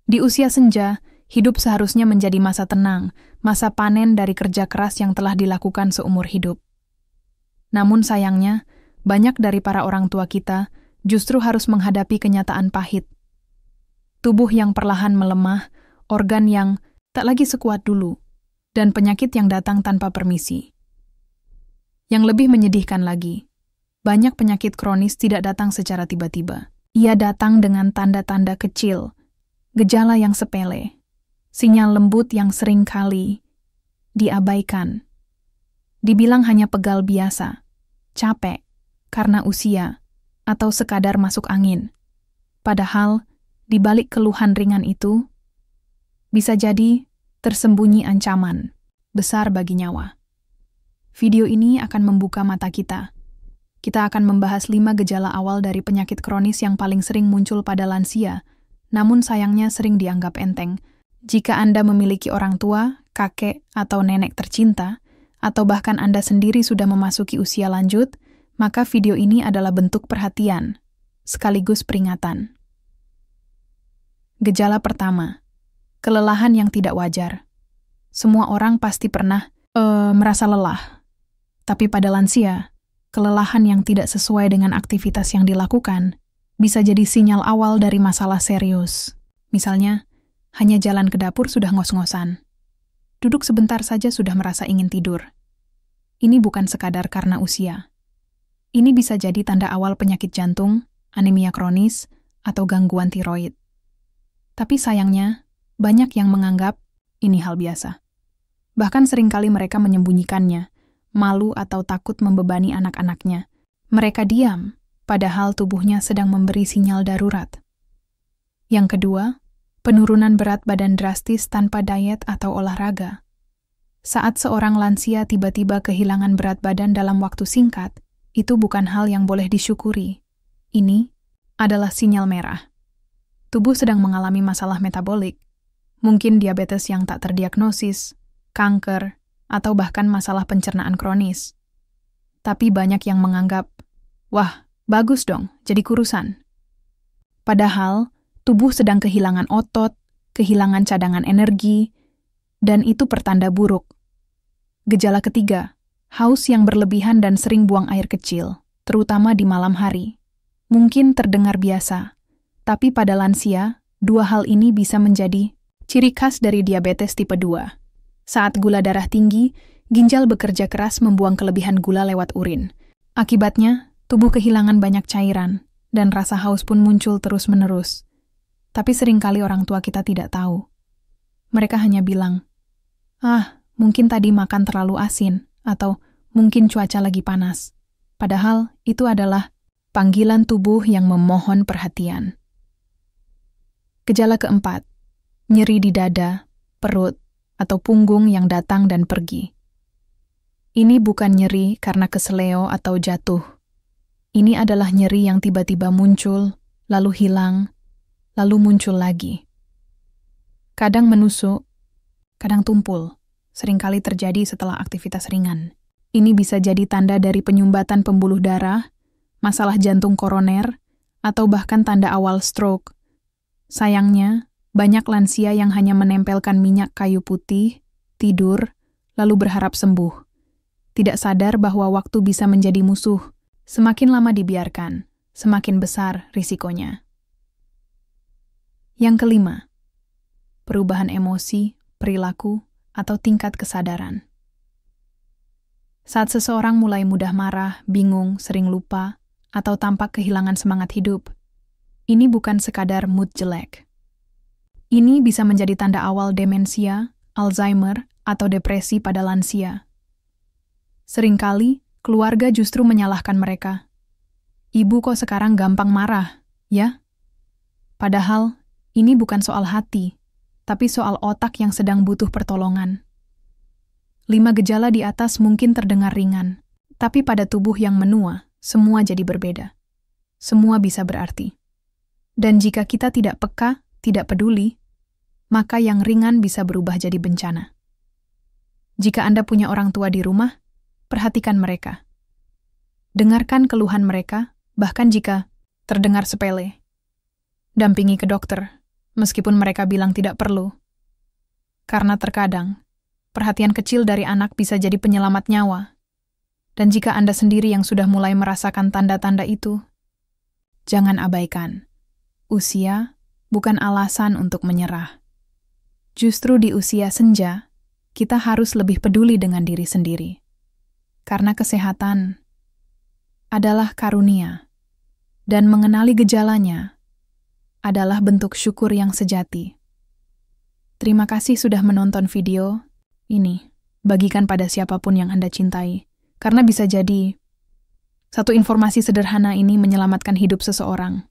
Di usia senja, hidup seharusnya menjadi masa tenang, masa panen dari kerja keras yang telah dilakukan seumur hidup. Namun sayangnya, banyak dari para orang tua kita justru harus menghadapi kenyataan pahit. Tubuh yang perlahan melemah, organ yang tak lagi sekuat dulu, dan penyakit yang datang tanpa permisi. Yang lebih menyedihkan lagi, banyak penyakit kronis tidak datang secara tiba-tiba. Ia datang dengan tanda-tanda kecil, gejala yang sepele, sinyal lembut yang sering kali diabaikan. Dibilang hanya pegal biasa, capek, karena usia, atau sekadar masuk angin. Padahal, di balik keluhan ringan itu, bisa jadi tersembunyi ancaman besar bagi nyawa. Video ini akan membuka mata kita. Kita akan membahas 5 gejala awal dari penyakit kronis yang paling sering muncul pada lansia, namun sayangnya sering dianggap enteng. Jika Anda memiliki orang tua, kakek, atau nenek tercinta, atau bahkan Anda sendiri sudah memasuki usia lanjut, maka video ini adalah bentuk perhatian, sekaligus peringatan. Gejala pertama, kelelahan yang tidak wajar. Semua orang pasti pernah merasa lelah. Tapi pada lansia, kelelahan yang tidak sesuai dengan aktivitas yang dilakukan bisa jadi sinyal awal dari masalah serius. Misalnya, hanya jalan ke dapur sudah ngos-ngosan. Duduk sebentar saja sudah merasa ingin tidur. Ini bukan sekadar karena usia. Ini bisa jadi tanda awal penyakit jantung, anemia kronis, atau gangguan tiroid. Tapi sayangnya, banyak yang menganggap ini hal biasa. Bahkan seringkali mereka menyembunyikannya, malu atau takut membebani anak-anaknya. Mereka diam, padahal tubuhnya sedang memberi sinyal darurat. Yang kedua, penurunan berat badan drastis tanpa diet atau olahraga. Saat seorang lansia tiba-tiba kehilangan berat badan dalam waktu singkat, itu bukan hal yang boleh disyukuri. Ini adalah sinyal merah. Tubuh sedang mengalami masalah metabolik, mungkin diabetes yang tak terdiagnosis, kanker, atau bahkan masalah pencernaan kronis. Tapi banyak yang menganggap, wah, bagus dong, jadi kurusan. Padahal, tubuh sedang kehilangan otot, kehilangan cadangan energi, dan itu pertanda buruk. Gejala ketiga, haus yang berlebihan dan sering buang air kecil, terutama di malam hari. Mungkin terdengar biasa, tapi pada lansia, 2 hal ini bisa menjadi ciri khas dari diabetes tipe 2. Saat gula darah tinggi, ginjal bekerja keras membuang kelebihan gula lewat urin. Akibatnya, tubuh kehilangan banyak cairan, dan rasa haus pun muncul terus-menerus. Tapi seringkali orang tua kita tidak tahu. Mereka hanya bilang, mungkin tadi makan terlalu asin, atau mungkin cuaca lagi panas. Padahal, itu adalah panggilan tubuh yang memohon perhatian. Gejala keempat, nyeri di dada, perut, atau punggung yang datang dan pergi. Ini bukan nyeri karena keseleo atau jatuh. Ini adalah nyeri yang tiba-tiba muncul, lalu hilang, lalu muncul lagi. Kadang menusuk, kadang tumpul, seringkali terjadi setelah aktivitas ringan. Ini bisa jadi tanda dari penyumbatan pembuluh darah, masalah jantung koroner, atau bahkan tanda awal stroke. Sayangnya, banyak lansia yang hanya menempelkan minyak kayu putih, tidur, lalu berharap sembuh. Tidak sadar bahwa waktu bisa menjadi musuh. Semakin lama dibiarkan, semakin besar risikonya. Yang kelima, perubahan emosi, perilaku, atau tingkat kesadaran. Saat seseorang mulai mudah marah, bingung, sering lupa, atau tampak kehilangan semangat hidup, ini bukan sekadar mood jelek. Ini bisa menjadi tanda awal demensia, Alzheimer, atau depresi pada lansia. Seringkali, keluarga justru menyalahkan mereka. Ibu kok sekarang gampang marah, ya? Padahal, ini bukan soal hati, tapi soal otak yang sedang butuh pertolongan. 5 gejala di atas mungkin terdengar ringan, tapi pada tubuh yang menua, semua jadi berbeda. Semua bisa berarti. Dan jika kita tidak peka, tidak peduli, maka yang ringan bisa berubah jadi bencana. Jika Anda punya orang tua di rumah, perhatikan mereka. Dengarkan keluhan mereka, bahkan jika terdengar sepele. Dampingi ke dokter, meskipun mereka bilang tidak perlu. Karena terkadang, perhatian kecil dari anak bisa jadi penyelamat nyawa. Dan jika Anda sendiri yang sudah mulai merasakan tanda-tanda itu, jangan abaikan. Usia bukan alasan untuk menyerah. Justru di usia senja, kita harus lebih peduli dengan diri sendiri. Karena kesehatan adalah karunia, dan mengenali gejalanya adalah bentuk syukur yang sejati. Terima kasih sudah menonton video ini. Bagikan pada siapapun yang Anda cintai, karena bisa jadi satu informasi sederhana ini menyelamatkan hidup seseorang.